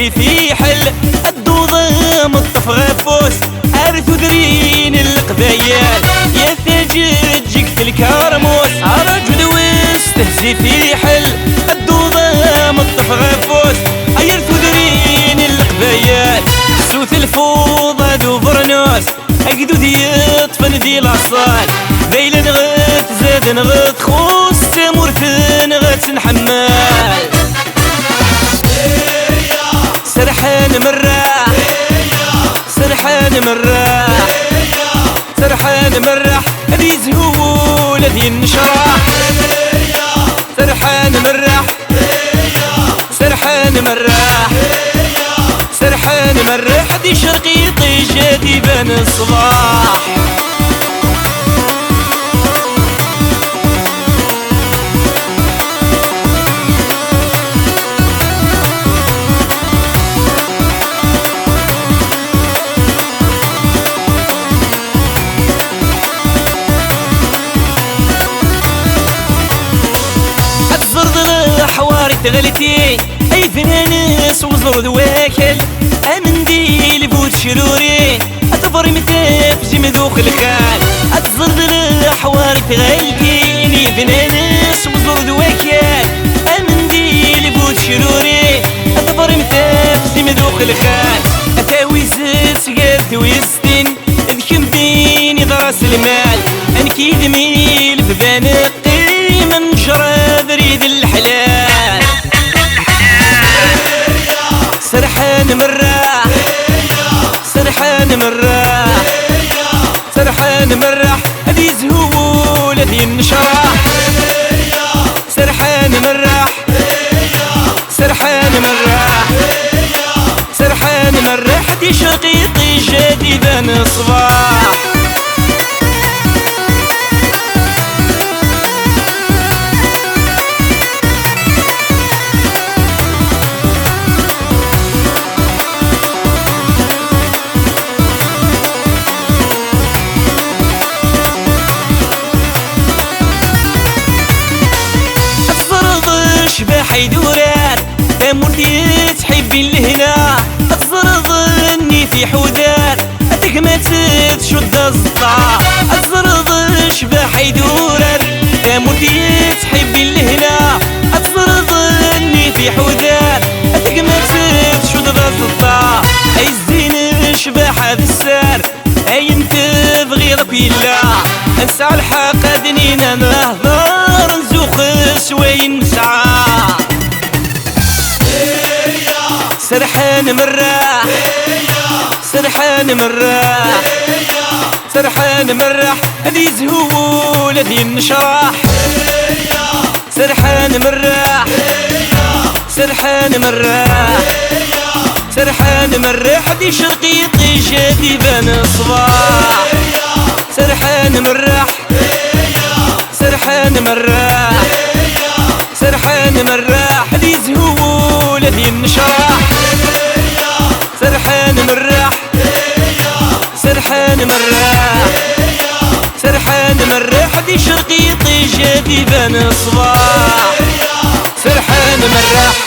تهزي في حل الضوضام الطفغة فوس عارف درين القبايل يا فاجر تجيك في الكرموس رجل وس تهزي في حل الضوضام الطفغة فوس عارف درين القبايل سوث الفوضى ذو برنوس اقدو يطفن ذي العصال ذيل نغت زاد نغت خوص مرثن غت نحمال سرحان مرح سرحان مرح سرحان مرح هذي زهول هذي نشرح سرحان مرح سرحان مرح سرحان مرح هذي شرقيطي جادي بان الصباح غلتي اي فنانس وزر ذواكل امن دي لبوت شروري اتفر متاف جمذوخ الخال اتزرد الحوار تغلتيني فنانس وزر ذواكل امن دي لبوت شروري اتفر متاف جمذوخ الخال اتاوي زيت قاد ويستن اذكم بيني ضرس المال انكيد ميل في بانقي من شراد ريد الحلال سرحان مرح سرحان مرح سرحان مرح هذي زهول هذي نشرح سرحان مرح سرحان مرح سرحان مرح هذي شقيقي جادي بان الصباح حيدورات امورتي تحبي لهنا اتزرضني في حودات اتكمات تشد الزطا اتزرض شبه حيدورات امورتي تحبي لهنا اتزرضني في حودات اتكمات تشد الزطا اي الزين شبه هذا السار اي انت تبغي ضبيلا انسى الحق دنينا نهضر نزوخ سوين نسعى سرحان مرح سرحان مرح سرحان مرح هذي زهول هذي نشرح سرحان مرح سرحان مرح سرحان مرح هذي شرقيطي جادي بان الصباح سرحان مرح سرحان مرح سرحان مرح هذي زهول هذي نشرح سرحان مرح سرحان مرح سرحان مرح هذي شرقيطي جادي بان الصباح سرحان مرح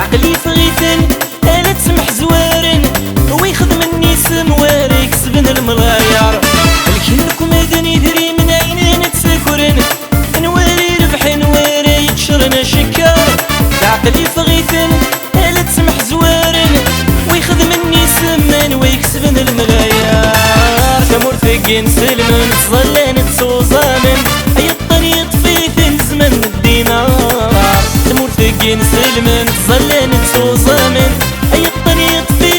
العقلي فغيثن انا تسمح زوارن ويخذ مني سمواري كسبن الملاير الكلكم مدني ذري من عينين تسكرن نواري ربح نواري يكشرن شكر العقلي فغيثن انا تسمح زوارن ويخذ مني سمان ويكسبن الملاير تمر ثقين سلمن تظلن تسوزامن اي الطريق في زمن الدينار تمر ثقين سلمن تظلن تسوزامن اي الطريق في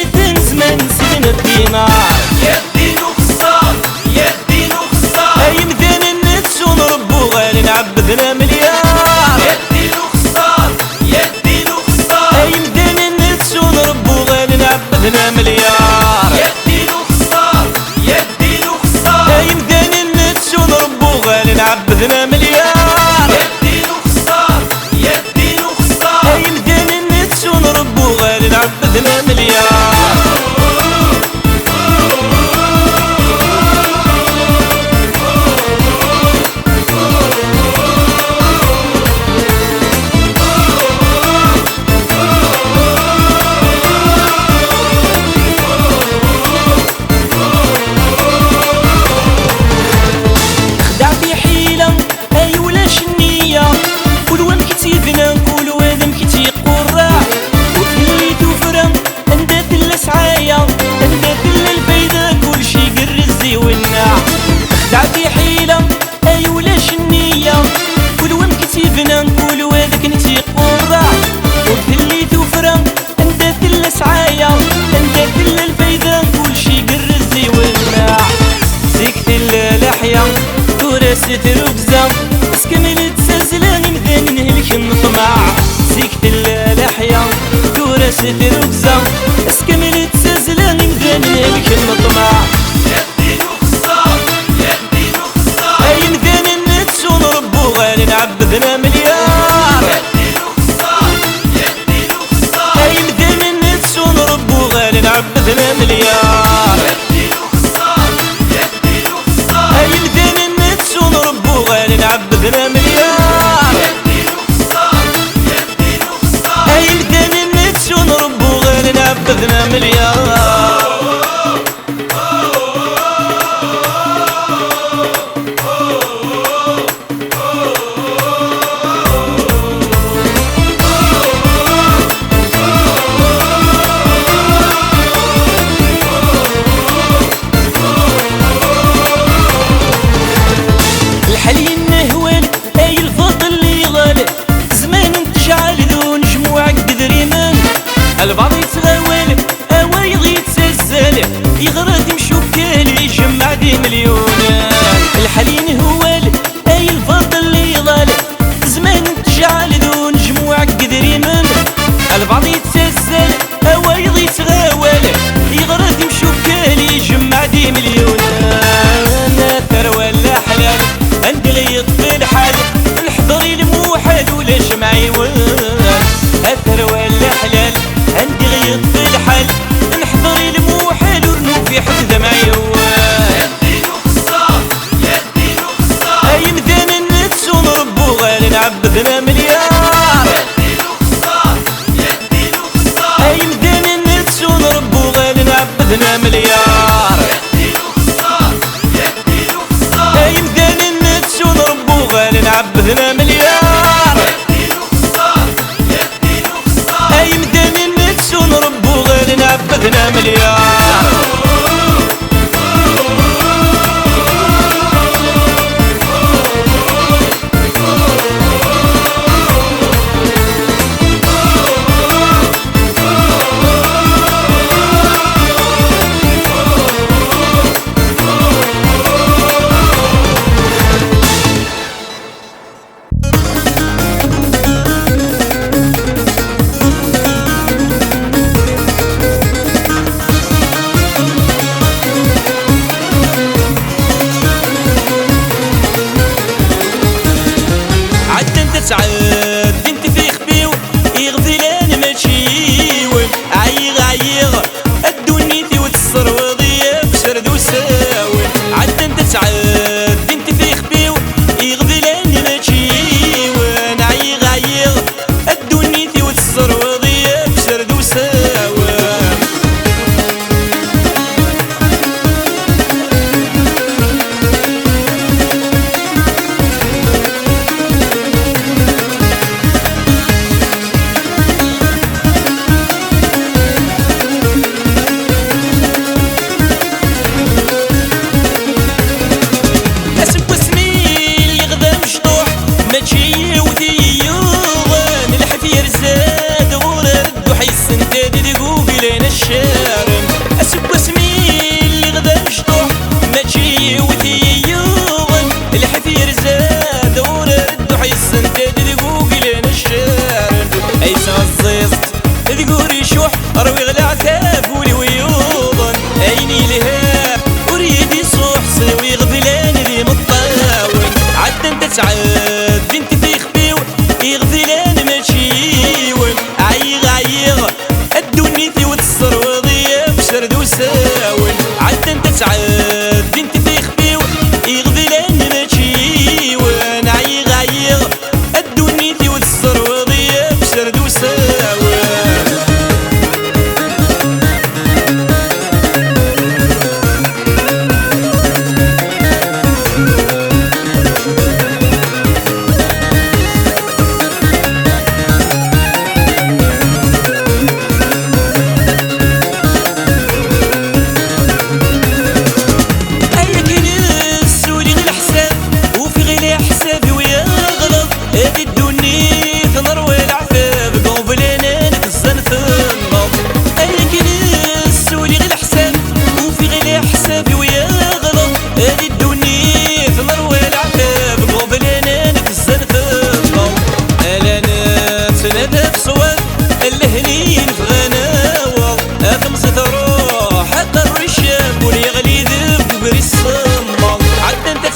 زمن سجن الدينار يا الدين وخصار يا الدين وخصار اي مدان النفس ونربو غالي نعبدنا مليار يا الدين وخصار يا الدين وخصار اي مدان النفس ونربو غالي نعبدنا مليار. يا الدين وخسار يا الدين وخسار، اي مدينة نتس ونربو غالي نعبدنا مليار. تعدي حيلة اي ولاش النية، كل وين كتيفنا نقول وهذاك نتي قرع، وتهلي توفرة انت تلا سعايا، انت تلا الفايدة كل شي قرزي والناع. زيك تلا لحية وراسة ركزة سكملت سلسلة مدان نهلك الطمع. زيك تلا لحية وراسة ركزة سكملت سلسلة مدان نهلك الطمع. نعبدنا مليار. يا الدين وخسار يا الدين وخسار، اي مدينة نتس ونربو غالي نعبدنا مليار. يا الدين وخسار يا الدين وخسار، اي مدينة نتس ونربو غالي نعبدنا مليار. يا الدين وخسار يا الدين وخسار، اي مدينة نتس ونربو غالي نعبدنا مليار.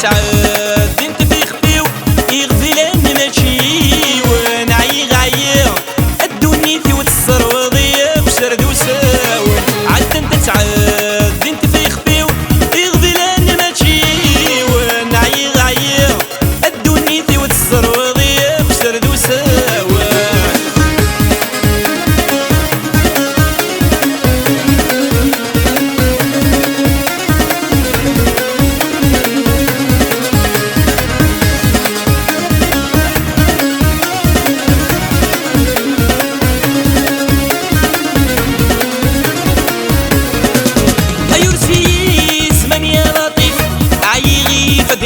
تسعد انت في خفيو يغفلان ماشي ونعيغ عيغ الدنيا في وتصر وضيق وسرد وساون عاد انت تسعد انت في خفيو يغفلان ماشي ونعيغ عيغ الدنيا في وتصر وضيق وسرد وساون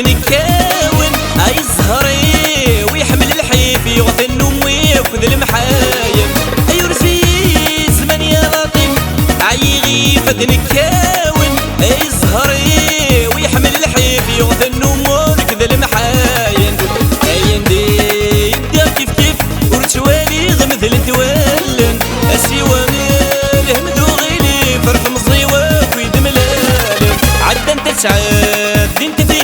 نكاون هاي الزهري ويحمل الحيف يغث النوم وياخذ المحايم اي رسي زمان يا لطيف عيغي فد نكاون هاي الزهري ويحمل الحيف يغث النوم وياخذ المحايم اي ندي يبدا كيف كيف ورتوالي مثل توالن اسيواني الهمدو غيلي فرف مصيوه ويد ملالم عدا انت تسعد انت في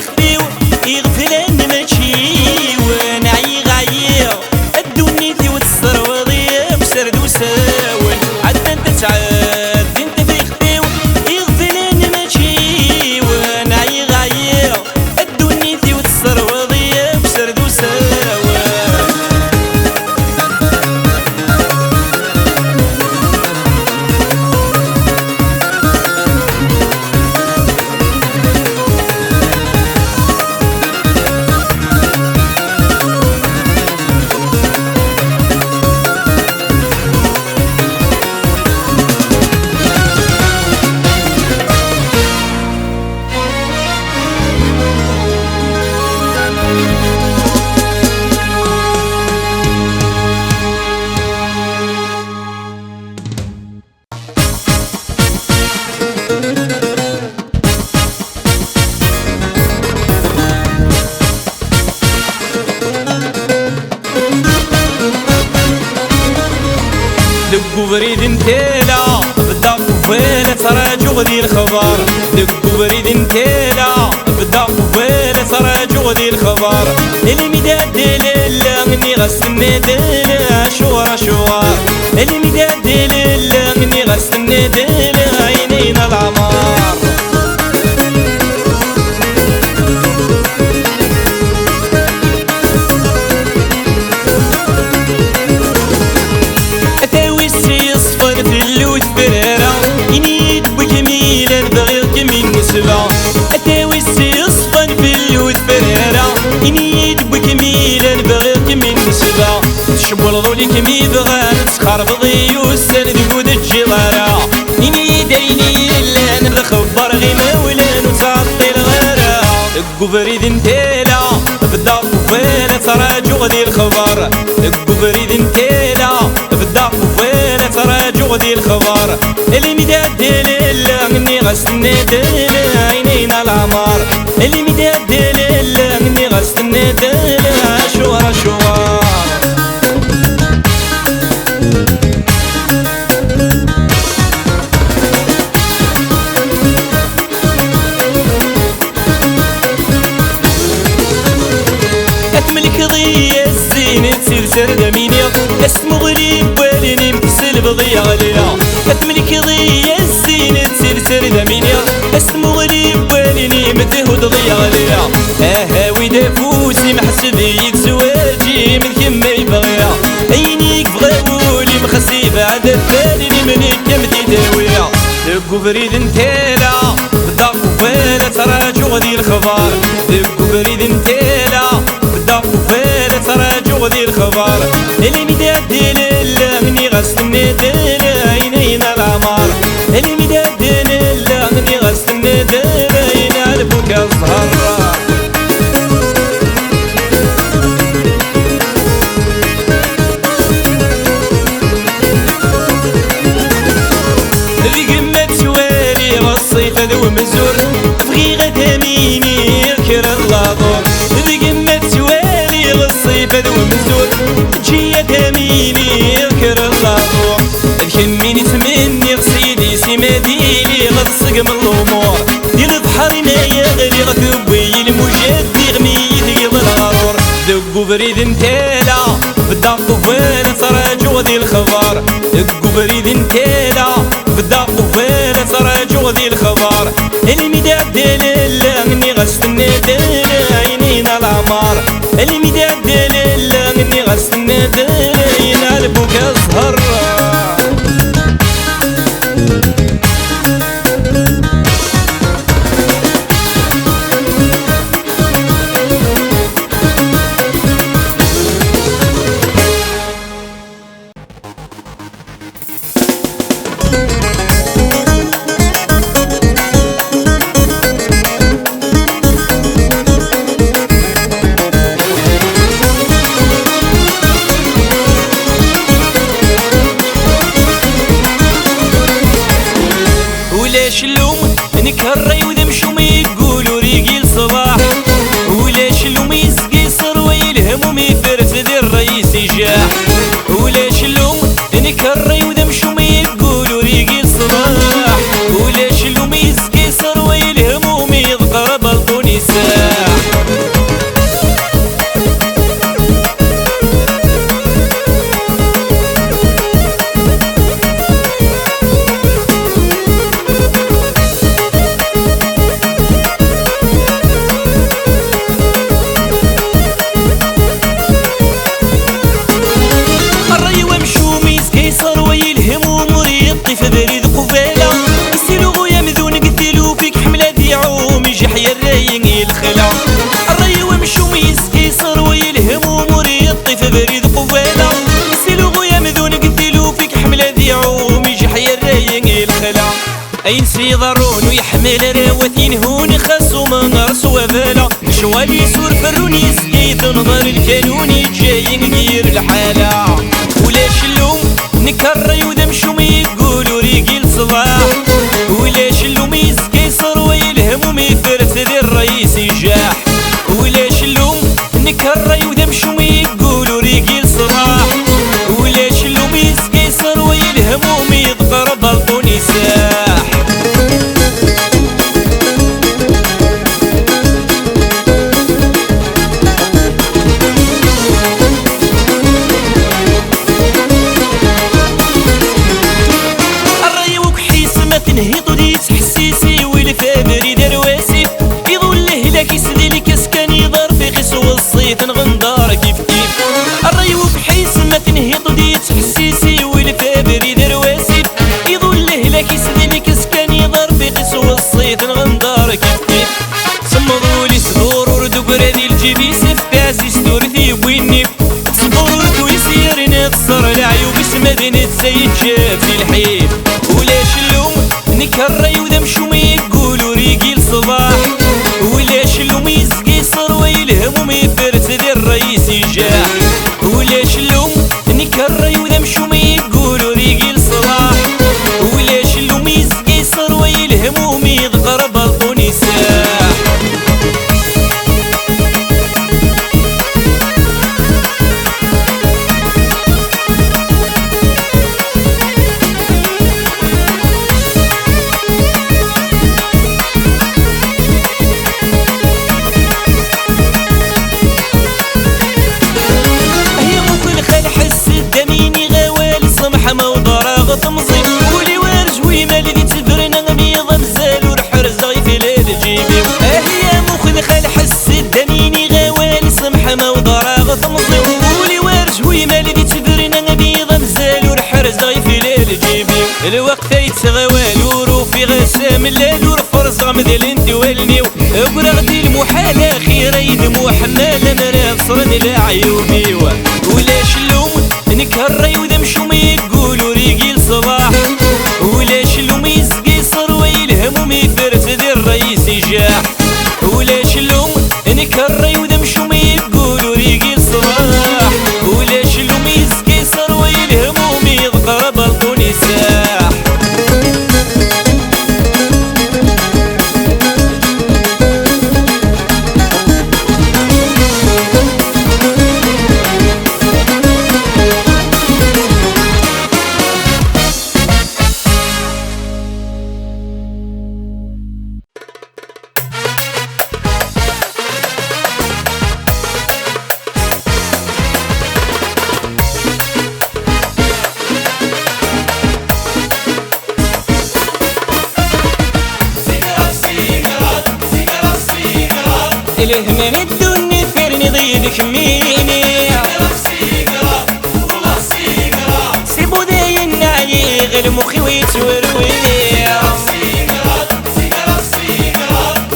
يغفلان ماشي ونعيغ عيغ الدنيا في وتصر وضيق وسرد وساون عاد انت تسعد انت في خفيو يغفلان ماشي ونعيغ عيغ الدنيا في وتصر وضيق وسرد وساون دقوا بريد انتيلا بالدق وفيلة تراجع ذي الخبر دقوا بريد انتيلا بالدق وفيلة تراجع ذي الخبر اللي مداد لله اني غسلني ديلا شوار شوار اللي مداد لله اني غسلني ديلا عينينا العمار أتاوي السيصفن في اللوث فريرة إني يدبك ميلا بغيك من سبا تشبو الظولي كمي بغان تخرب ضيوس سند بود الجلارة إني دايني إلا نخبر غي مولان وتعطي الغارة دقو بريد انتيلا بالدق وفيلة تراجع ذي الخبر دقو بريد انتيلا بالدق وفيلة تراجع ذي الخبر اللي مداد لله مني غسلني ديلا عينينا العمار اللي مداد لله مني غسلني ديلا شوار شوار أتملك ضي الزين تصير سردة مينيا اسمو غريب واليني مكسل بضيع عليا أتملك ضي الزين تصير سردة مينيا اسمو غريب واليني متهود ضيع عليا اهاوي دافوسي محسبي زواجي من كما يبغيا عينيك بغاولي مخسي بعد الثاني منك كمدي داوية دقو بريد انتيلا بالدق وفيلة تراجع ذي الخبر دقو بريد انتيلا بالدق وفيلة تراجع ذي الخبر اللي مداد لله مني غسلني ديلا عينينا العمار اللي مداد لله مني غسلني ديلا عينا البكا الزهر ذو مزور بغي غدا ميني يذكر اللاضور ذقمة توالي للصيف ذو مزور تجي تميني يذكر اللاضور الكميني تمني غسيدي سيماديني غرسق من الامور ديال بحرنا يغلي غثوبي المجد بريد انتيلا بدا طوفان تراجو ذي الخبر بريد انتيلا بدا طوفان تراجو ذي الخبر المداد دلال اني غستنى دلاينين العمار المداد دلال اني غستنى دلاين البوك الزهر ولاش اللوم نكري وذمشو ما يقولوا ريقي الصباح ولاش اللوم يسقي صر ويلهم وما يفرس ذي الرئيس يجاح ولاش اللوم نكري وذمشو ما يقولوا ريقي الصباح ولاش اللوم يسقي صر ويلهم وما يذكر بلطون يساح في بريد قبالة يسيلو غويا مذون قتلو فيك حملة ذيعوم يجي حيا الراين يلخلع الري ومشو ميسكي صار ويلهم ومريطي في بريد قبالة يسيلو غويا مذون قتلو فيك حملة ذيعوم يجي حيا الراين يلخلع أين سيضرون ويحمل راوتين هون خاصو من رسو بالا شوالي سور فرون يسكي تنظر الكانوني جايين غير الحالة ولاش اللوم نكري وذمشو ما يقولوا ريقي الصباح ولاش اللوم يسكي صر ويلهم وما يفرس ذي الرئيس يجاح ولاش اللوم نكري وذمشو ما يقولوا ريقي الصباح ولاش اللوم يسكي صر ويلهم وما يذكر بلطون يساح تنهيطو ديت حسيسي والفابري درواسي يظل لهلاك يسدي لك اسكان يضر في قسو الصيت نغندار كيف كيف الريو بحيس ما تنهيطو ديت حسيسي والفابري درواسي يظل لهلاك يسدي لك اسكان يضر في قسو الصيت نغندار كيف كيف صمدوا لي صدور وردو قرادي الجيبي سفتازي ستورثي ويني صبرت ويسيرنا تصر العيوب اسمدنت زي جاب في الحيف ولاش اللوم نكري وذمشو ما يقولوا ريقي الصباح ولاش اللوم يسقي صر ويلهم وما يفرس ذي الرئيس يجاح ولاش اللوم نكري وذمشو ما يقولوا ريقي الصباح ولاش اللوم يسقي صر ويلهم وما يذكر بلطون يساح تمزي ولي وارج ويما اللي تفرنا غميضة مزال ورحرز غيفي ليل جيبي هي مخذ خال حس الدميني غوالي سمحة ما وضراغ تمزي ولي وارج ويما اللي تفرنا غميضة مزال ورحرز غيفي ليل جيبي الوقت يتغوال وروفي غسام الليل ورفرز غمذل انت والنيو وقرغدي المحالة خير يدمو حمالة مرا صرن لعيوبي ولاش اللوم نكري وذمشو ما يقولوا ريقي الصباح ولاش اللوم يسقي صر ويلهم وما يفرس ذي الرئيس يجاح ولاش اللوم نكري وذمشو ما يقولوا ريقي الصباح ولاش اللوم يسقي صر ويلهم وما يذكر بلطون يساح إله من الدنيا ثيرني ضيدك ميني سيبو ذي النعي غير مخي ويتوروي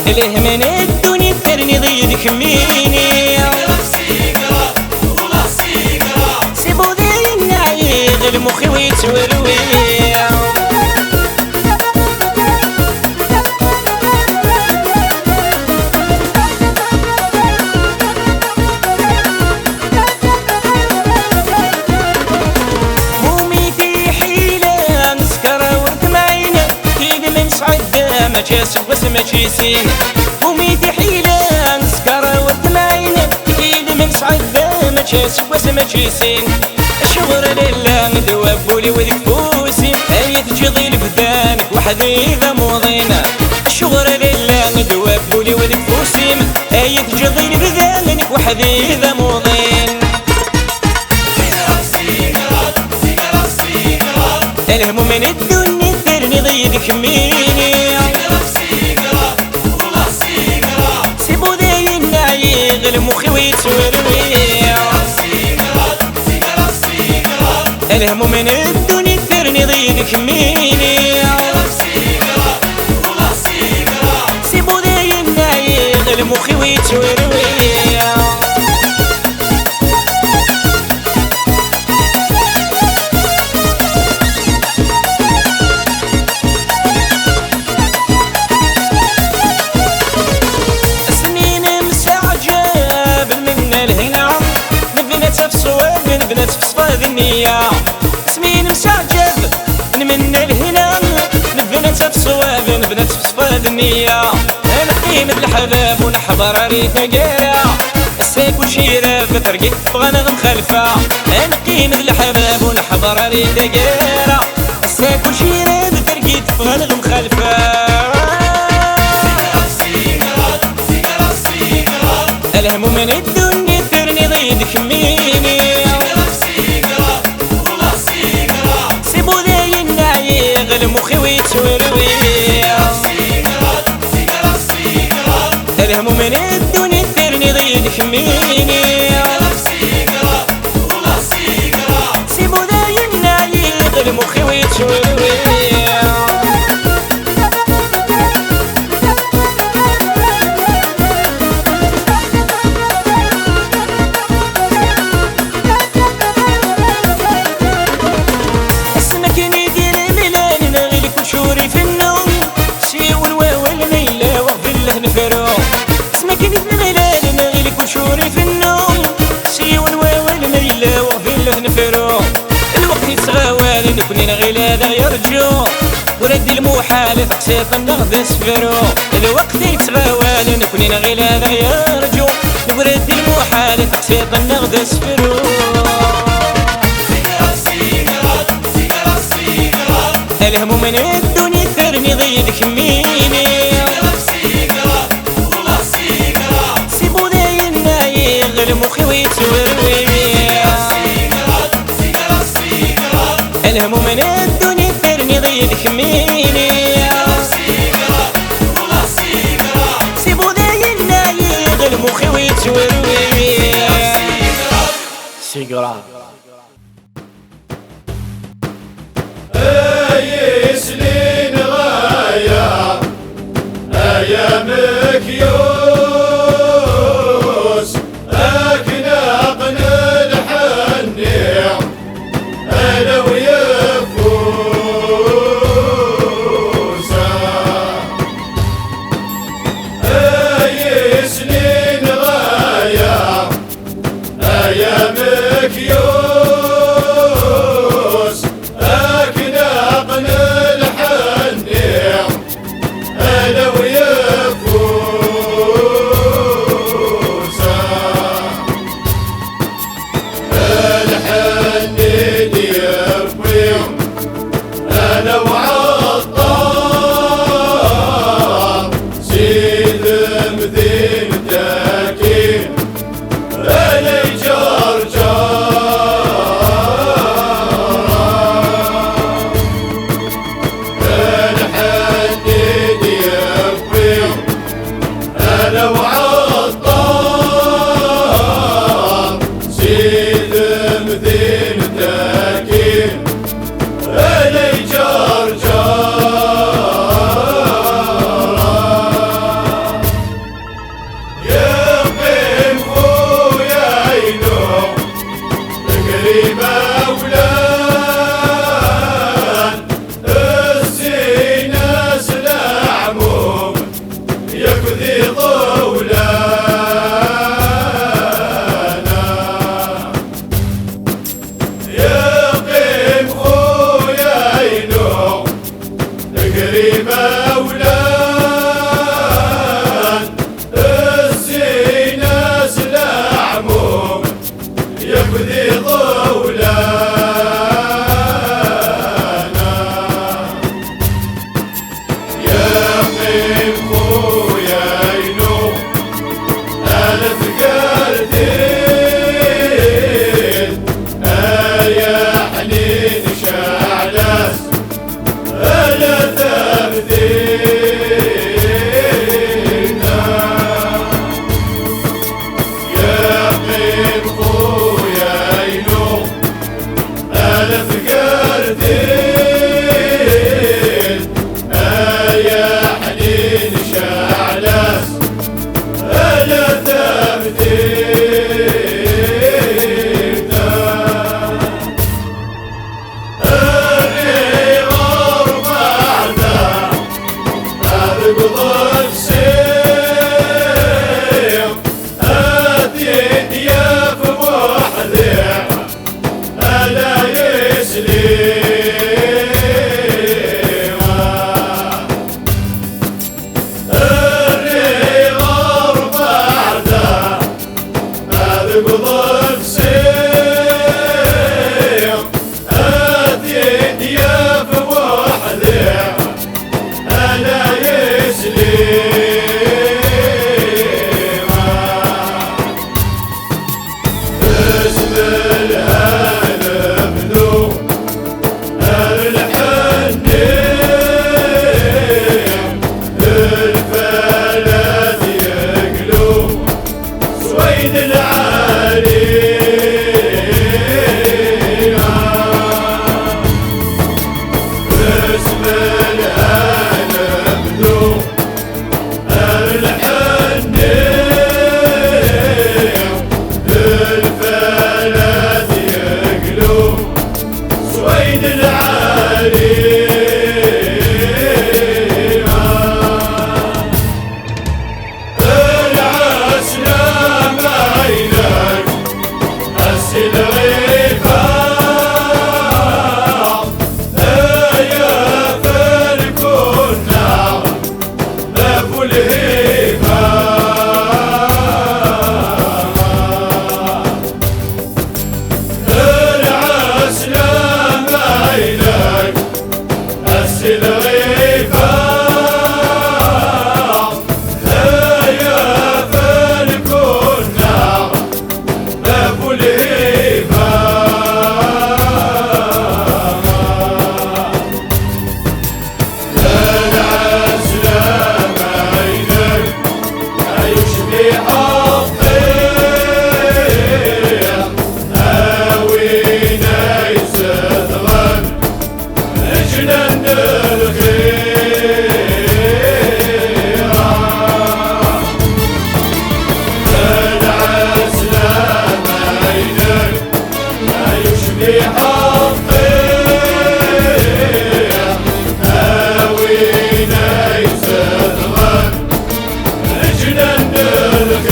إله من الدنيا ثيرني ضيدك ميني سيبو ذي النعي غير مخي ويتوروي ما جاسب بس ما جيسين وميدي حيلة نسكر والدمعين إيد من صعدة ما جاسب بس ما جيسين الشغل لله مدوبولي وذيك فوسي هاي تجضي البدانك وحدي ذا موضينا الشغل لله مدوبولي وذيك فوسي هاي تجضي البدانك وحدي ذا موضين الهم من الدنيا ثيرني ضيدك ميني سيبو ذي النعي غير مخي ويتوروي الهم من الدنيا ثيرني ضيدك ميني سيبو ذي النعي غير مخي ويتوروي بنات في صفاد النية سمين مستعجب من الهنا بنات في صواب بنات في صفاد النية انا قيمة الحباب ونحضر ريثة قيرة السيك وشيرة بترقي بغى نغم خلفة انا قيمة الحباب ونحضر ريثة قيرة السيك وشيرة بترقي بغى نغم خلفة الهم من الدنيا ثيرني ضيدك ميني سيبو ذي النعي غير مخي ويتوروي الهم من الدنيا ثيرني ضيدك ميني سيبو ذي النعي غير مخي ويتوروي اسمك نغلال نغلك وشوري في النوم سيون واول ميلا وغفل له نفرو الوقت يتغاوال نكوني نغلال يرجو ورد المحال تقسيط النغد اسفرو الوقت يتغاوال نكوني نغلال يرجو ورد المحال تقسيط النغد اسفرو الهم من الدنيا ثيرني ضيدك ميني سيبو ذي النعي غير مخي ويتوروي الهم من الدنيا ثيرني ضيدك ميني سيبو ذي النعي غير مخي ويتوروي سيقرا اي سنين غاية ايامك يوس اكناقنا الحنيع انا ويا فوسا اي سنين غاية ايامك يوس اكناقنا الحنيع انا ويا فوسا أجل النرخ